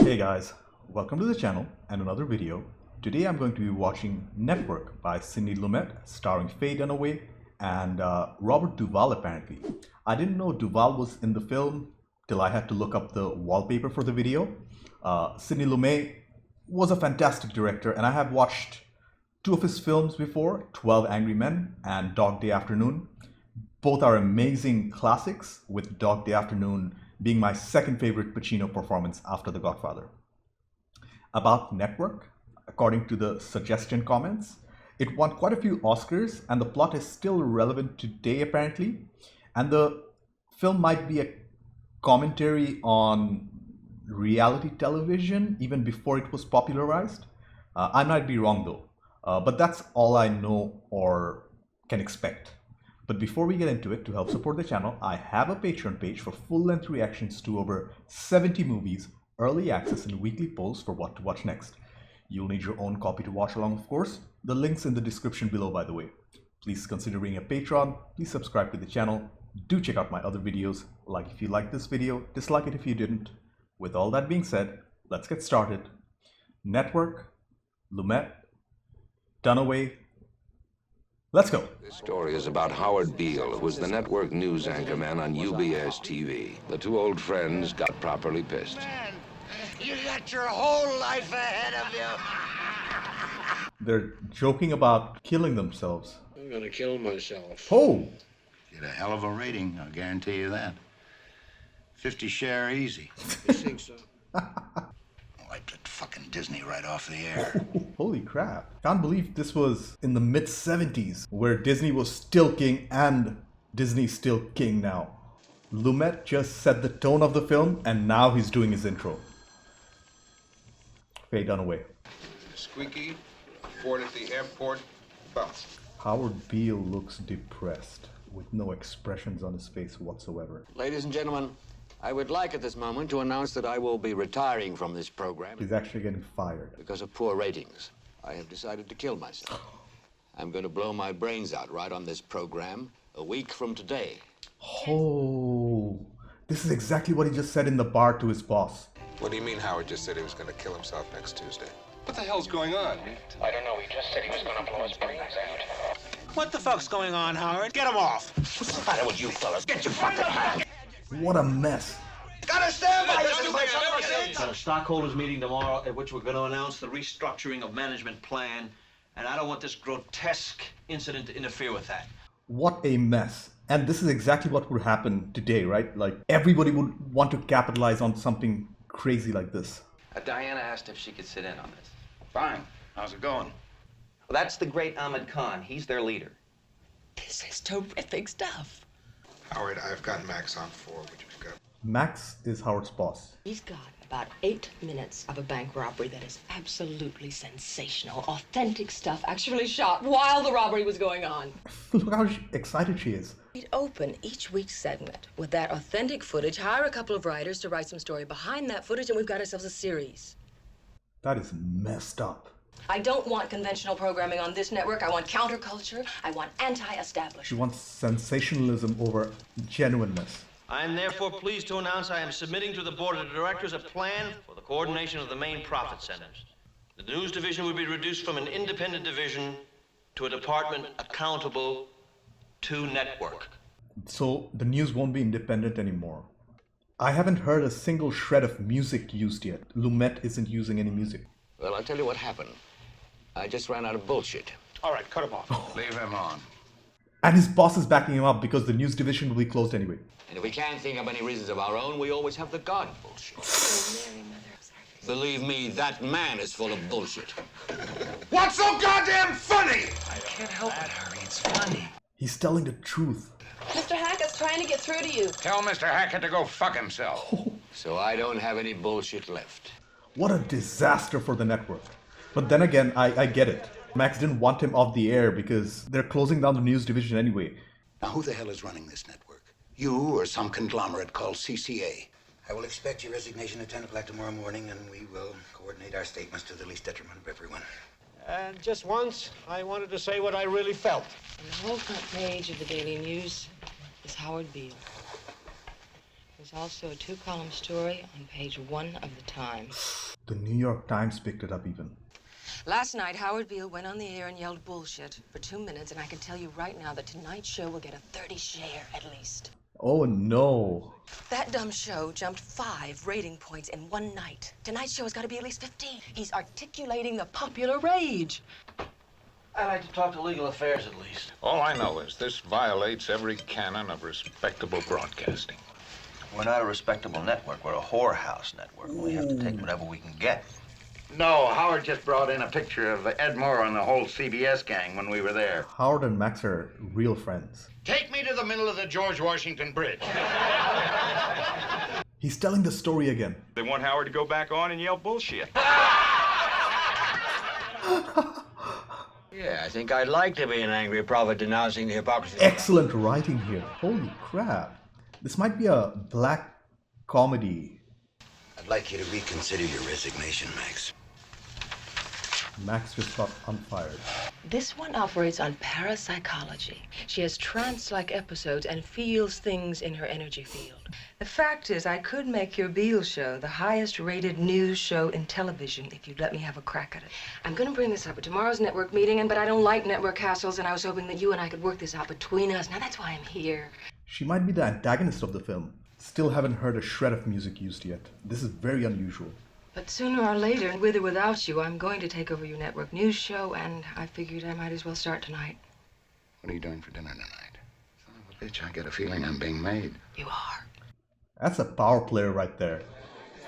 Hey guys, welcome to the channel and another video. Today I'm going to be watching Network by Sidney Lumet, starring Faye Dunaway and Robert Duvall apparently. I didn't know Duvall was in the film till I had to look up the wallpaper for the video. Sidney Lumet was a fantastic director and I have watched two of his films before, 12 Angry Men and Dog Day Afternoon. Both are amazing classics, with Dog Day Afternoon being my second favorite Pacino performance after The Godfather. About Network, according to the suggestion comments, it won quite a few Oscars and the plot is still relevant today apparently. And the film might be a commentary on reality television even before it was popularized. I might be wrong though, but that's all I know or can expect. But before we get into it, to help support the channel, I have a Patreon page for full-length reactions to over 70 movies, early access and weekly polls for what to watch next. You'll need your own copy to watch along, of course. The link's in the description below, by the way. Please consider being a patron, please subscribe to the channel, do check out my other videos, like if you liked this video, dislike it if you didn't. With all that being said, let's get started. Network, Lumet, Dunaway, let's go. This story is about Howard Beale, who was the network news anchorman on UBS TV. The two old friends got properly pissed. Man, you got your whole life ahead of you. They're joking about killing themselves. I'm gonna kill myself. Oh! Get a hell of a rating, I'll guarantee you that. 50 share easy. You think so? Wiped it fucking Disney right off the air. Holy crap. Can't believe this was in the mid-70s, where Disney was still king and Disney's still king now. Lumet just set the tone of the film and now he's doing his intro. Faye Dunaway. Squeaky, board at the airport, bounce. Howard Beale looks depressed, with no expressions on his face whatsoever. Ladies and gentlemen, I would like at this moment to announce that I will be retiring from this program. He's actually getting fired. Because of poor ratings. I have decided to kill myself. I'm going to blow my brains out right on this program a week from today. Oh, this is exactly what he just said in the bar to his boss. What do you mean Howard just said he was going to kill himself next Tuesday? What the hell's going on? I don't know. He just said he was going to blow his brains out. What the fuck's going on, Howard? Get him off. What's the matter with you fellas? Get your fucking back. What a mess. Gotta stand by this. Got a stockholders meeting tomorrow at which we're going to announce the restructuring of management plan, and I don't want this grotesque incident to interfere with that. What a mess. And this is exactly what would happen today, right? Like, everybody would want to capitalize on something crazy like this. Diana asked if she could sit in on this. Fine. How's it going? Well, that's the great Ahmed Khan. He's their leader. This is terrific stuff. Howard, I've got Max on 4. Would you pick up? Max is Howard's boss. He's got about 8 minutes of a bank robbery that is absolutely sensational. Authentic stuff, actually shot while the robbery was going on. Look how excited she is. We'd open each week's segment with that authentic footage, hire a couple of writers to write some story behind that footage, and we've got ourselves a series. That is messed up. I don't want conventional programming on this network. I want counterculture. I want She anti-establishment. wants sensationalism over genuineness. I am therefore pleased to announce I am submitting to the board of directors a plan for the coordination of the main profit centers. The news division will be reduced from an independent division to a department accountable to network. So the news won't be independent anymore. I haven't heard a single shred of music used yet. Lumet isn't using any music. Well, I'll tell you what happened. I just ran out of bullshit. All right, cut him off. Leave him on. And his boss is backing him up because the news division will be closed anyway. And if we can't think of any reasons of our own, we always have the God bullshit. Believe me, that man is full of bullshit. What's so goddamn funny? I can't help it, Harry. It's funny. He's telling the truth. Mr. Hackett's trying to get through to you. Tell Mr. Hackett to go fuck himself. So I don't have any bullshit left. What a disaster for the network. But then again, I get it. Max didn't want him off the air because they're closing down the news division anyway. Now, who the hell is running this network? You or some conglomerate called CCA? I will expect your resignation at 10 o'clock tomorrow morning, and we will coordinate our statements to the least detriment of everyone. And just once, I wanted to say what I really felt. On the whole front page of the Daily News is Howard Beale. There's also a 2-column story on page 1 of the Times. The New York Times picked it up even. Last night, Howard Beale went on the air and yelled bullshit for 2 minutes, and I can tell you right now that tonight's show will get a 30 share at least. Oh no. That dumb show jumped 5 rating points in one night. Tonight's show has got to be at least 15. He's articulating the popular rage. I'd like to talk to legal affairs at least. All I know is this violates every canon of respectable broadcasting. We're not a respectable network. We're a whorehouse network. We have to take whatever we can get. No, Howard just brought in a picture of Ed Moore and the whole CBS gang when we were there. Howard and Max are real friends. Take me to the middle of the George Washington Bridge. He's telling the story again. They want Howard to go back on and yell bullshit. Yeah, I think I'd like to be an angry prophet denouncing the hypocrisy. Excellent writing here. Holy crap. This might be a black comedy. I'd like you to reconsider your resignation, Max. Max just got unfired. This one operates on parapsychology. She has trance-like episodes and feels things in her energy field. The fact is, I could make your Beale show the highest-rated news show in television if you'd let me have a crack at it. I'm going to bring this up at tomorrow's network meeting, but I don't like network hassles, and I was hoping that you and I could work this out between us. Now, that's why I'm here. She might be the antagonist of the film. Still haven't heard a shred of music used yet. This is very unusual. But sooner or later, with or without you, I'm going to take over your network news show, and I figured I might as well start tonight. What are you doing for dinner tonight? Son of a bitch, I get a feeling I'm being made. You are. That's a power player right there.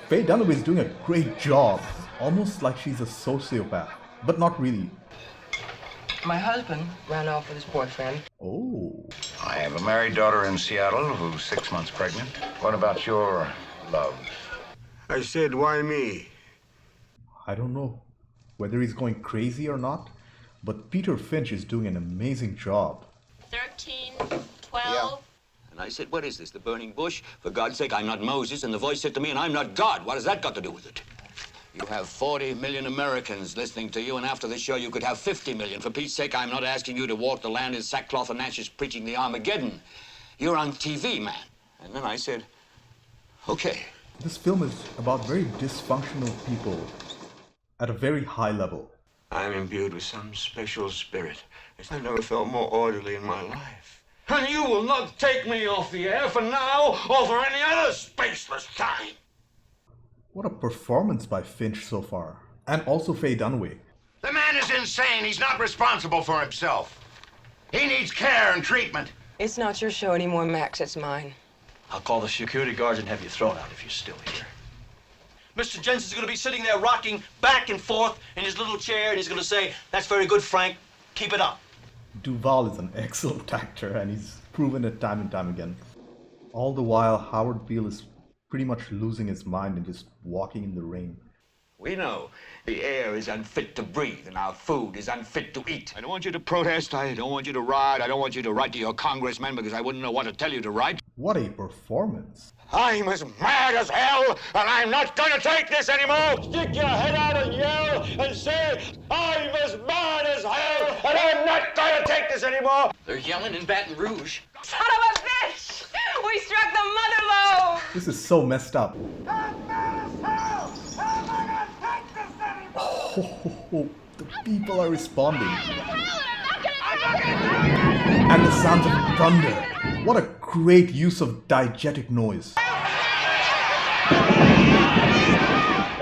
Faye Dunaway is doing a great job. Almost like she's a sociopath, but not really. My husband ran off with his boyfriend. Oh. I have a married daughter in Seattle who's 6 months pregnant. What about your love? I said, why me? I don't know whether he's going crazy or not, but Peter Finch is doing an amazing job. 13, 12. And I said, what is this, the burning bush? For God's sake, I'm not Moses. And the voice said to me, and I'm not God. What has that got to do with it? You have 40 million Americans listening to you, and after this show, you could have 50 million. For Pete's sake, I'm not asking you to walk the land in sackcloth and ashes preaching the Armageddon. You're on TV, man. And then I said, okay. This film is about very dysfunctional people at a very high level. I'm imbued with some special spirit. I've never felt more orderly in my life. And you will not take me off the air for now or for any other spaceless time. What a performance by Finch so far. And also Faye Dunaway. The man is insane. He's not responsible for himself. He needs care and treatment. It's not your show anymore, Max. It's mine. I'll call the security guards and have you thrown out if you're still here. Mr. Jensen's going to be sitting there rocking back and forth in his little chair, and he's going to say, "That's very good, Frank. Keep it up." Duvall is an excellent actor, and he's proven it time and time again. All the while, Howard Beale is pretty much losing his mind and just walking in the rain. We know the air is unfit to breathe and our food is unfit to eat. I don't want you to protest. I don't want you to riot. I don't want you to write to your congressman because I wouldn't know what to tell you to write. What a performance. I'm as mad as hell, and I'm not going to take this anymore. Stick your head out and yell and say, I'm as mad as hell, and I'm not going to take this anymore. They're yelling in Baton Rouge. Son of a bitch! We struck the mother load! This is so messed up. Oh, the people are responding. And the sounds of thunder. What a great use of diegetic noise.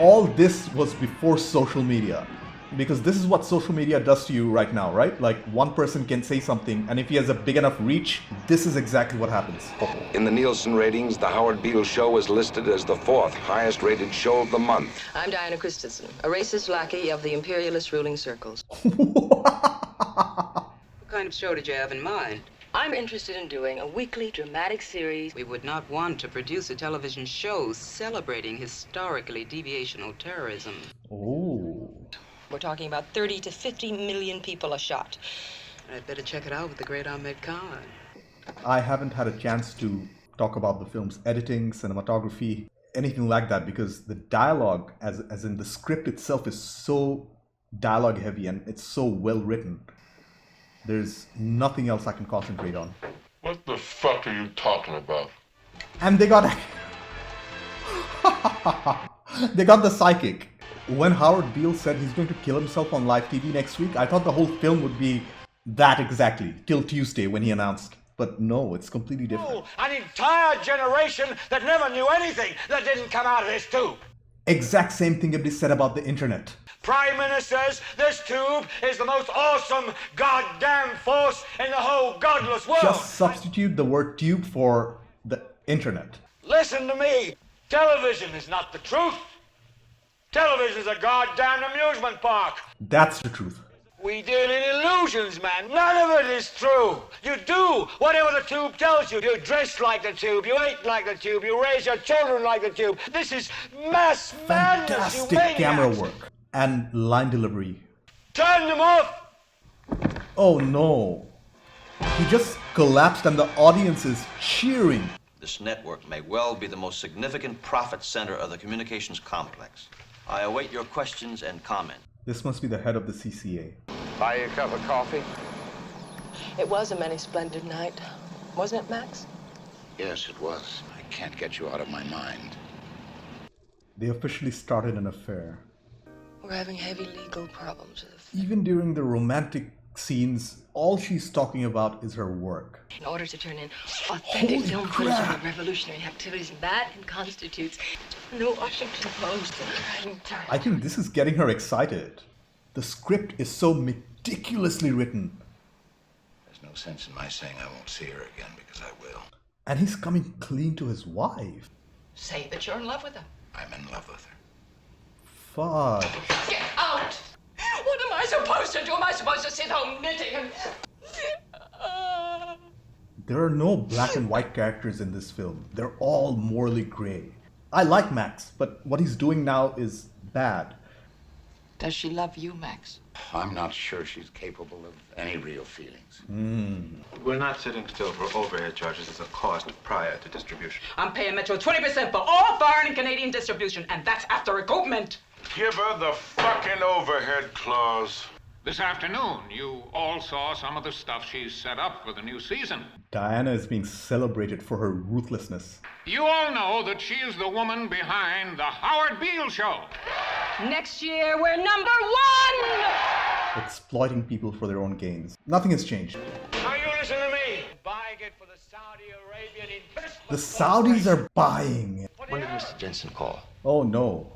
All this was before social media. Because this is what social media does to you right now, right? Like one person can say something, and if he has a big enough reach, this is exactly what happens. In the Nielsen ratings, The Howard Beale Show was listed as the 4th highest-rated show of the month. I'm Diana Christensen, a racist lackey of the imperialist ruling circles. What kind of show did you have in mind? I'm interested in doing a weekly dramatic series. We would not want to produce a television show celebrating historically deviational terrorism. Oh. We're talking about 30 to 50 million people a shot. I'd better check it out with the great Ahmed Khan. I haven't had a chance to talk about the film's editing, cinematography, anything like that, because the dialogue, as in the script itself, is so dialogue heavy and it's so well written. There's nothing else I can concentrate on. What the fuck are you talking about? And they got They got the psychic. When Howard Beale said he's going to kill himself on live TV next week, I thought the whole film would be that exactly, till Tuesday when he announced. But no, it's completely different. An entire generation that never knew anything that didn't come out of this tube. Exact same thing can be said about the internet. Prime Minister says this tube is the most awesome goddamn force in the whole godless world. Just substitute the word tube for the internet. Listen to me. Television is not the truth. Television is a goddamn amusement park. That's the truth. We deal in illusions, man. None of it is true. You do whatever the tube tells you. You dress like the tube. You eat like the tube. You raise your children like the tube. This is mass madness, you Fantastic maniacs. camera work and line delivery. Turn them off. Oh no. He just collapsed and the audience is cheering. This network may well be the most significant profit center of the communications complex. I await your questions and comments. This must be the head of the CCA. Buy you a cup of coffee? It was a many splendid night, wasn't it, Max? Yes, it was. I can't get you out of my mind. They officially started an affair. We're having heavy legal problems. Even during the romantic scenes, all she's talking about is her work. In order to turn in authentic film footage of the revolutionary activities, that constitutes the Washington Post. I think this is getting her excited. The script is so meticulously written. There's no sense in my saying I won't see her again, because I will. And he's coming clean to his wife. Say that you're in love with her. I'm in love with her. Fudge. Get out! What am I supposed to do? Am I supposed to sit home knitting and... There are no black and white characters in this film. They're all morally gray. I like Max, but what he's doing now is bad. Does she love you, Max? I'm not sure she's capable of any real feelings. We're not sitting still for overhead charges as a cost prior to distribution. I'm paying Metro 20% for all foreign and Canadian distribution, and that's after recoupment. Give her the fucking overhead clause. This afternoon, you all saw some of the stuff she's set up for the new season. Diana is being celebrated for her ruthlessness. You all know that she is the woman behind the Howard Beale Show. Next year, we're number 1! Exploiting people for their own gains. Nothing has changed. Now you listen to me. Buying it for the Saudi Arabian investment. The Saudis are buying. When did Mr. Jensen call? Oh no.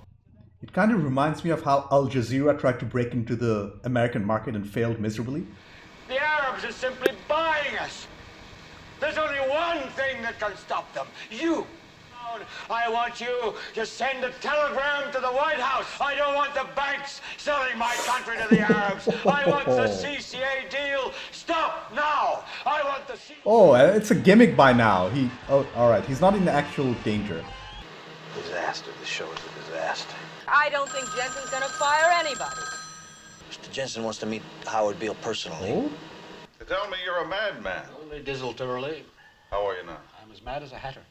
It kind of reminds me of how Al Jazeera tried to break into the American market and failed miserably. The Arabs are simply buying us. There's only one thing that can stop them. You. I want you to send a telegram to the White House. I don't want the banks selling my country to the Arabs. I want the CCA deal. Stop now. I want the CCA. Oh, it's a gimmick by now. Alright, he's not in actual danger. Disaster. The show is a disaster. I don't think Jensen's gonna fire anybody. Mr. Jensen wants to meet Howard Beale personally. Oh? They tell me you're a madman. Only dizzle to relieve. How are you now? I'm as mad as a hatter.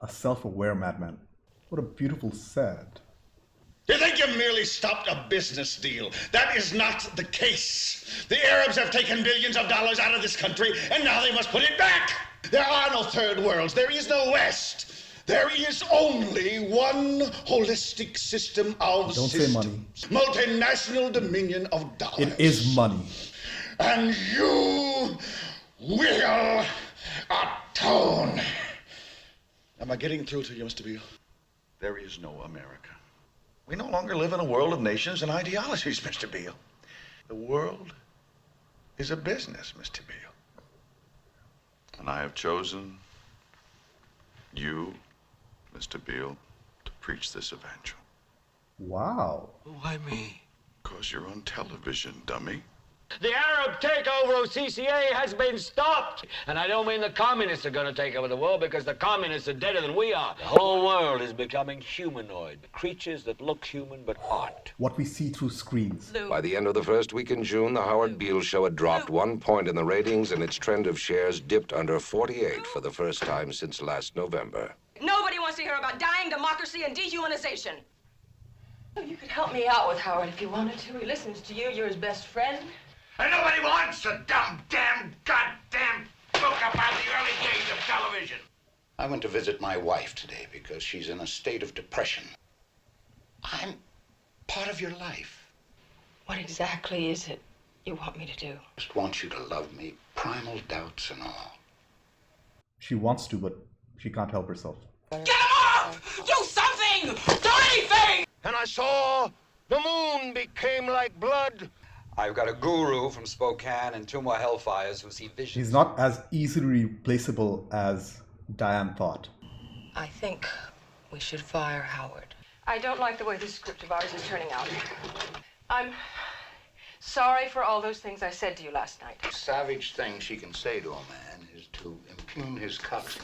A self-aware madman. What a beautiful set. You think you merely stopped a business deal? That is not the case. The Arabs have taken billions of dollars out of this country, and now they must put it back. There are no third worlds. There is no West. There is only one holistic system of Don't systems. say money. Multinational dominion of dollars. It is money. And you will atone. Am I getting through to you, Mr. Beale? There is no America. We no longer live in a world of nations and ideologies, Mr. Beale. The world is a business, Mr. Beale. And I have chosen you, Mr. Beale, to preach this evangel. Wow. Why me? Because you're on television, dummy. The Arab takeover of CCA has been stopped. And I don't mean the communists are going to take over the world, because the communists are deader than we are. The whole world is becoming humanoid. Creatures that look human but aren't. What we see through screens. By the end of the first week in June, the Howard Beale Show had dropped 1 point in the ratings, and its trend of shares dipped under 48 for the first time since last November. Nobody wants to hear about dying democracy and dehumanization. You could help me out with Howard if you wanted to. He listens to you. You're his best friend. And nobody wants a damn goddamn book about the early days of television. I went to visit my wife today because she's in a state of depression. I'm part of your life. What exactly is it you want me to do? I just want you to love me, primal doubts and all. She wants to, but she can't help herself. Get him off! Do something! Do anything! And I saw the moon became like blood. I've got a guru from Spokane and 2 more Hellfires who see visions. She's not as easily replaceable as Diane thought. I think we should fire Howard. I don't like the way this script of ours is turning out. I'm sorry for all those things I said to you last night. The savage thing she can say to a man is to impugn his cups.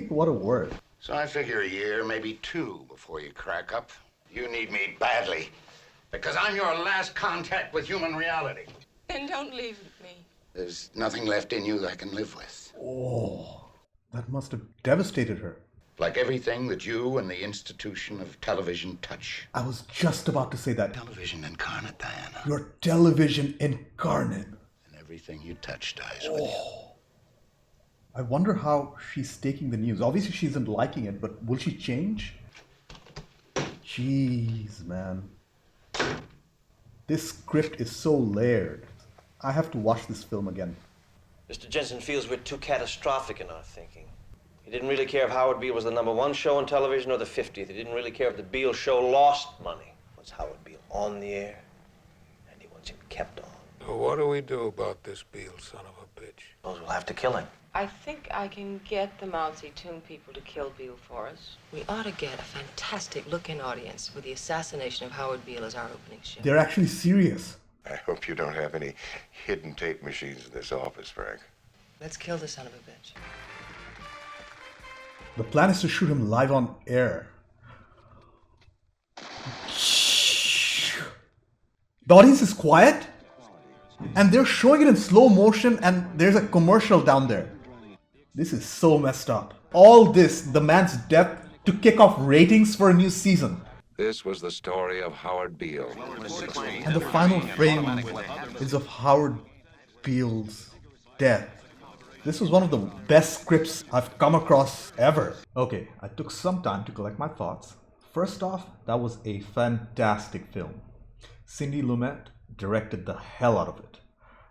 What a word. So I figure a year, maybe 2, before you crack up. You need me badly, because I'm your last contact with human reality. Then don't leave me. There's nothing left in you that I can live with. Oh, that must have devastated her. Like everything that you and the institution of television touch. I was just about to say that. Television incarnate, Diana. You're television incarnate. And everything you touch dies with you. I wonder how she's taking the news. Obviously, she isn't liking it, but will she change? Jeez, man. This script is so layered. I have to watch this film again. Mr. Jensen feels we're too catastrophic in our thinking. He didn't really care if Howard Beale was the #1 show on television or the 50th. He didn't really care if the Beale show lost money. Was Howard Beale on the air? And he wants him kept on. Well, what do we do about this Beale son of a bitch? Well, we'll have to kill him. I think I can get the Mao Zedong people to kill Beale for us. We ought to get a fantastic look-in audience with the assassination of Howard Beale as our opening show. They're actually serious. I hope you don't have any hidden tape machines in this office, Frank. Let's kill the son of a bitch. The plan is to shoot him live on air. The audience is quiet, and they're showing it in slow motion, and there's a commercial down there. This is so messed up. All this, the man's death, to kick off ratings for a new season. This was the story of Howard Beale. And the final frame is of Howard Beale's death. This was one of the best scripts I've come across ever. Okay, I took some time to collect my thoughts. First off, that was a fantastic film. Sidney Lumet directed the hell out of it.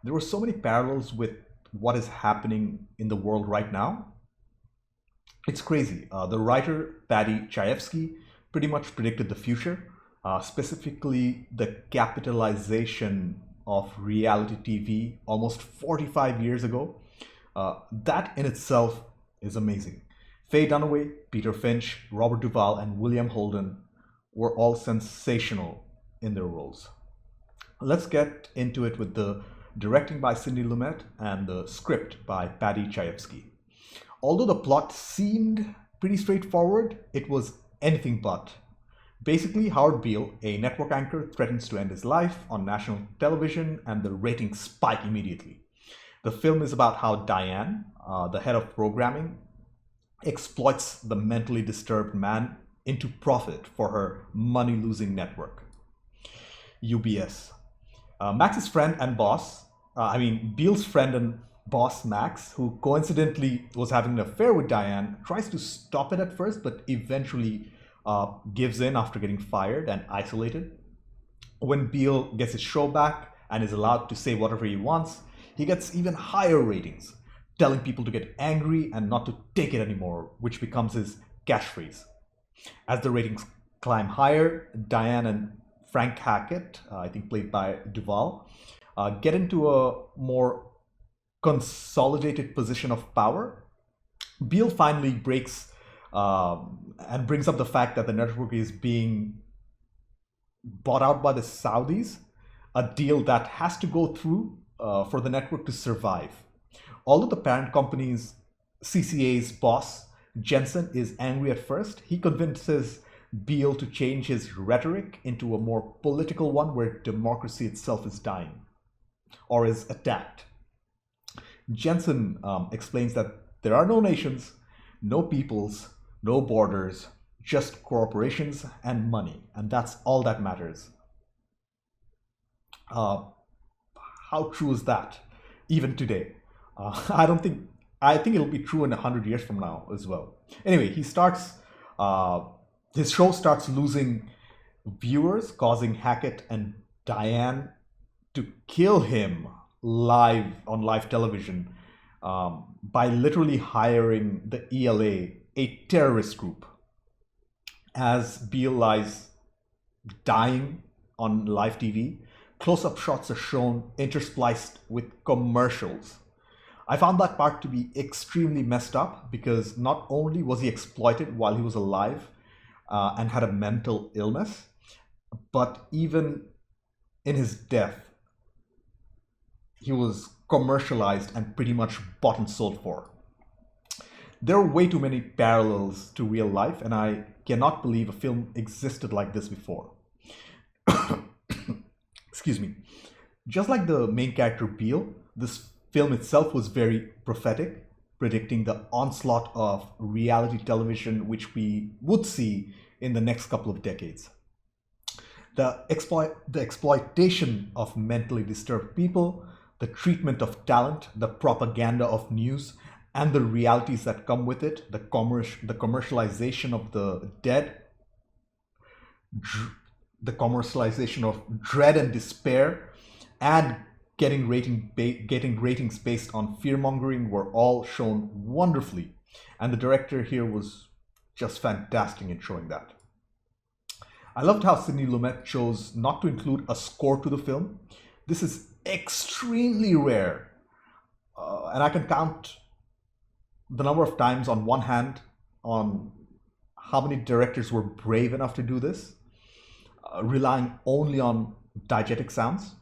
There were so many parallels with what is happening in the world right now. It's crazy. The writer, Paddy Chayefsky, pretty much predicted the future, specifically the capitalization of reality TV almost 45 years ago. That in itself is amazing. Faye Dunaway, Peter Finch, Robert Duvall, and William Holden were all sensational in their roles. Let's get into it with the directing by Sidney Lumet and the script by Paddy Chayefsky. Although the plot seemed pretty straightforward, it was anything but. Basically, Howard Beale, a network anchor, threatens to end his life on national television, and the ratings spike immediately. The film is about how Diane, the head of programming, exploits the mentally disturbed man into profit for her money-losing network, UBS. Max's friend and boss, Beale's friend and boss Max, who coincidentally was having an affair with Diane, tries to stop it at first, but eventually gives in after getting fired and isolated. When Beale gets his show back and is allowed to say whatever he wants, he gets even higher ratings, telling people to get angry and not to take it anymore, which becomes his catchphrase. As the ratings climb higher, Diane and Frank Hackett, I think played by Duvall, get into a more consolidated position of power. Beale finally breaks and brings up the fact that the network is being bought out by the Saudis, a deal that has to go through for the network to survive. Although the parent company's CCA's boss, Jensen, is angry at first, he convinces Beale to change his rhetoric into a more political one where democracy itself is dying or is attacked. Jensen explains that there are no nations, no peoples, no borders, just corporations and money, and that's all that matters. How true is that even today? I don't think I think it'll be true in 100 years from now as well. Anyway, his show starts losing viewers, causing Hackett and Diane to kill him live on live television by literally hiring the ELA, a terrorist group. As Beale lies dying on live TV, close-up shots are shown interspliced with commercials. I found that part to be extremely messed up because not only was he exploited while he was alive and had a mental illness, but even in his death, he was commercialized and pretty much bought and sold for. There are way too many parallels to real life, and I cannot believe a film existed like this before. Excuse me. Just like the main character Beale, this film itself was very prophetic, predicting the onslaught of reality television which we would see in the next couple of decades. The exploitation of mentally disturbed people, the treatment of talent, the propaganda of news, and the realities that come with it, the commercialization of the dead, the commercialization of dread and despair, and getting ratings based on fear-mongering were all shown wonderfully. And the director here was just fantastic in showing that. I loved how Sidney Lumet chose not to include a score to the film. This is extremely rare. And I can count the number of times on one hand on how many directors were brave enough to do this, relying only on diegetic sounds.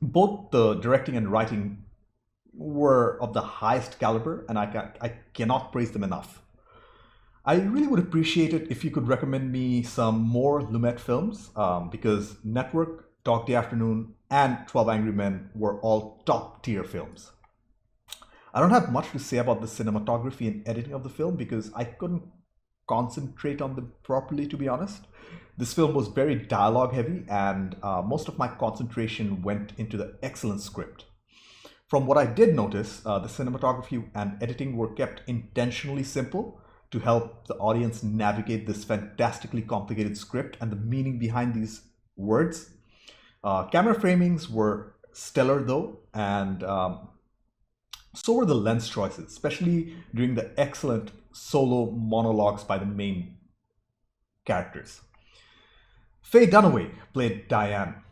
Both the directing and writing were of the highest caliber, and I cannot praise them enough. I really would appreciate it if you could recommend me some more Lumet films, because Network, Dog Day Afternoon, and 12 Angry Men were all top tier films. I don't have much to say about the cinematography and editing of the film because I couldn't concentrate on them properly, to be honest. This film was very dialogue heavy, and most of my concentration went into the excellent script. From what I did notice, the cinematography and editing were kept intentionally simple to help the audience navigate this fantastically complicated script and the meaning behind these words. Camera framings were stellar though, and so were the lens choices, especially during the excellent solo monologues by the main characters. Faye Dunaway played Diane.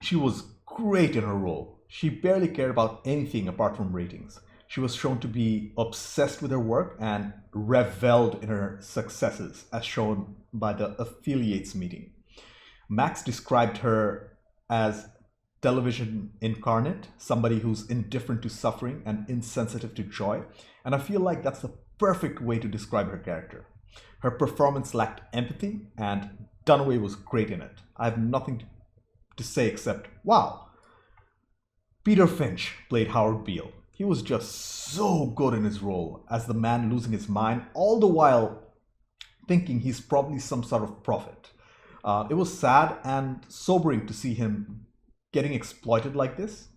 She was great in her role. She barely cared about anything apart from ratings. She was shown to be obsessed with her work and reveled in her successes, as shown by the affiliates meeting. Max described her as television incarnate, somebody who's indifferent to suffering and insensitive to joy, and I feel like that's the perfect way to describe her character. Her performance lacked empathy, and Dunaway was great in it. I have nothing to say except, wow. Peter Finch played Howard Beale. He was just so good in his role as the man losing his mind, all the while thinking he's probably some sort of prophet. It was sad and sobering to see him getting exploited like this.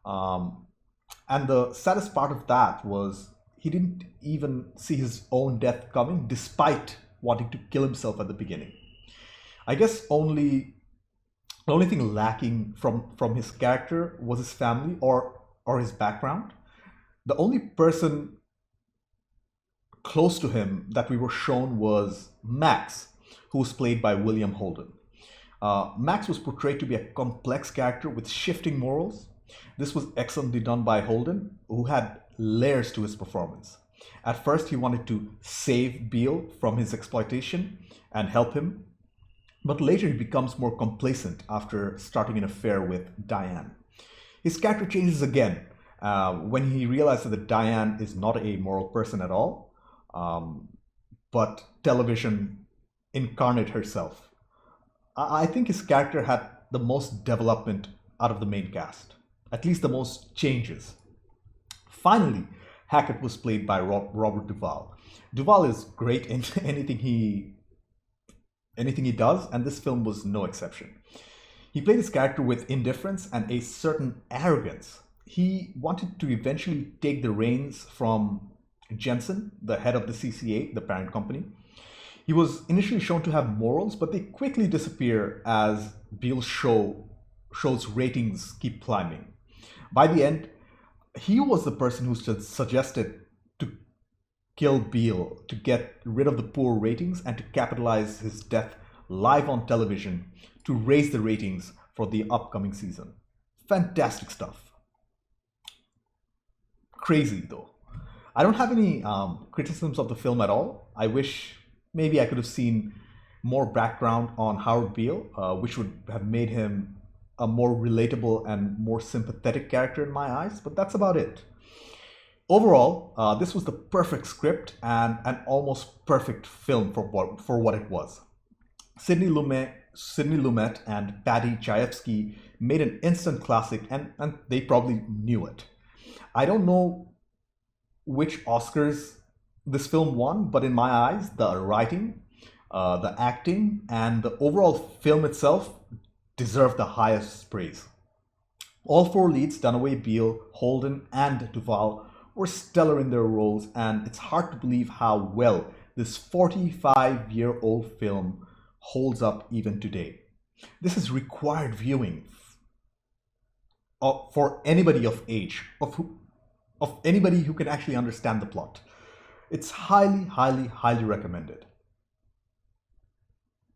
And the saddest part of that was he didn't even see his own death coming despite wanting to kill himself at the beginning. I guess the only thing lacking from his character was his family or his background. The only person close to him that we were shown was Max, who was played by William Holden. Max was portrayed to be a complex character with shifting morals. This was excellently done by Holden, who had layers to his performance. At first, he wanted to save Beale from his exploitation and help him, but later he becomes more complacent after starting an affair with Diane. His character changes again when he realizes that Diane is not a moral person at all, but television incarnate herself. I think his character had the most development out of the main cast, at least the most changes. Finally, Hackett was played by Robert Duvall. Duvall is great in anything he does, and this film was no exception. He played his character with indifference and a certain arrogance. he wanted to eventually take the reins from Jensen, the head of the CCA, the parent company. He was initially shown to have morals, but they quickly disappear as Beale's show's ratings keep climbing. By the end, he was the person who suggested to kill Beale to get rid of the poor ratings and to capitalize his death live on television to raise the ratings for the upcoming season. Fantastic stuff. Crazy though. I don't have any criticisms of the film at all. I wish maybe I could have seen more background on Howard Beale, which would have made him a more relatable and more sympathetic character in my eyes, but that's about it. Overall, this was the perfect script and an almost perfect film for what it was. Sidney Lumet and Paddy Chayefsky made an instant classic, and they probably knew it. I don't know which Oscars this film won, but in my eyes, the writing, the acting, and the overall film itself deserved the highest praise. All four leads, Dunaway, Beale, Holden, and Duvall, were stellar in their roles, and it's hard to believe how well this 45-year-old film holds up even today. This is required viewing for anybody of age, of anybody who can actually understand the plot. It's highly, highly, highly recommended.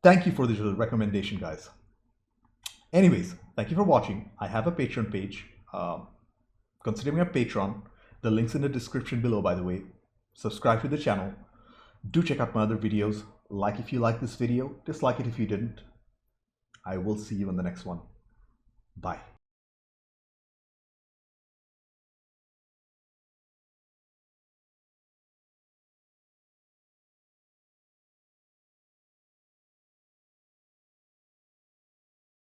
Thank you for the recommendation, guys. Anyways, thank you for watching. I have a Patreon page. Consider me a patron. The link's in the description below, by the way. Subscribe to the channel. Do check out my other videos. Like if you like this video. Dislike it if you didn't. I will see you in the next one. Bye.